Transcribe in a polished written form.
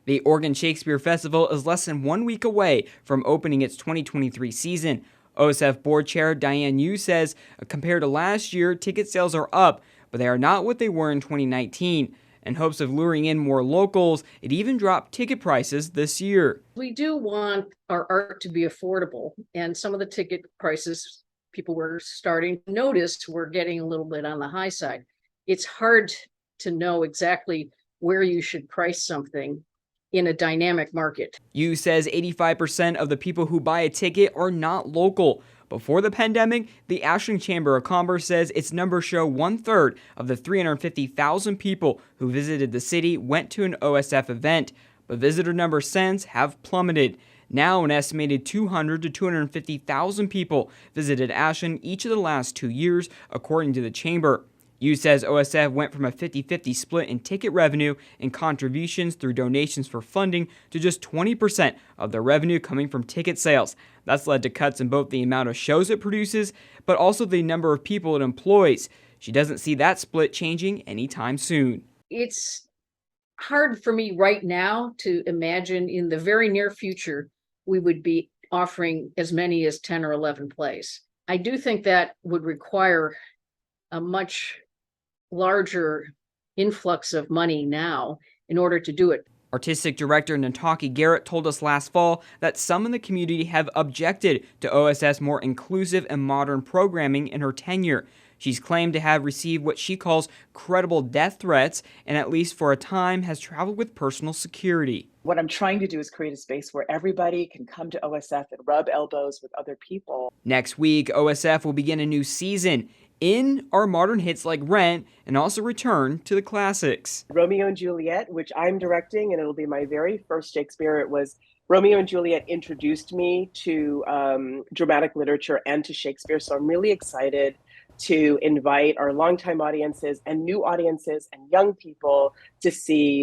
The Oregon Shakespeare Festival is less than 1 week away from opening its 2023 season. OSF Board Chair Diane Yu says compared to last year, ticket sales are up, but they are not what they were in 2019. In hopes of luring in more locals, it even dropped ticket prices this year. We do want our art to be affordable, and some of the ticket prices people were starting to notice were getting a little bit on the high side. It's hard to know exactly where you should price something in a dynamic market. Yu says 85% of the people who buy a ticket are not local. Before the pandemic, the Ashland Chamber of Commerce says its numbers show 1/3 of the 350,000 people who visited the city went to an OSF event, but visitor numbers since have plummeted. Now an estimated 200 to 250,000 people visited Ashland each of the last 2 years, according to the chamber. Yu says OSF went from a 50-50 split in ticket revenue and contributions through donations for funding to just 20% of the revenue coming from ticket sales. That's led to cuts in both the amount of shows it produces, but also the number of people it employs. She doesn't see that split changing anytime soon. It's hard for me right now to imagine in the very near future we would be offering as many as 10 or 11 plays. I do think that would require a much larger influx of money now in order to do it. Artistic director Nataki Garrett told us last fall that some in the community have objected to OSF's more inclusive and modern programming in her tenure. She's claimed to have received what she calls credible death threats and at least for a time has traveled with personal security. What I'm trying to do is create a space where everybody can come to OSF and rub elbows with other people. Next week, OSF will begin a new season. In are modern hits like Rent and also return to the classics. Romeo and Juliet, which I'm directing, and it'll be my very first Shakespeare. It was Romeo and Juliet introduced me to dramatic literature and to Shakespeare, so I'm really excited to invite our longtime audiences and new audiences and young people to see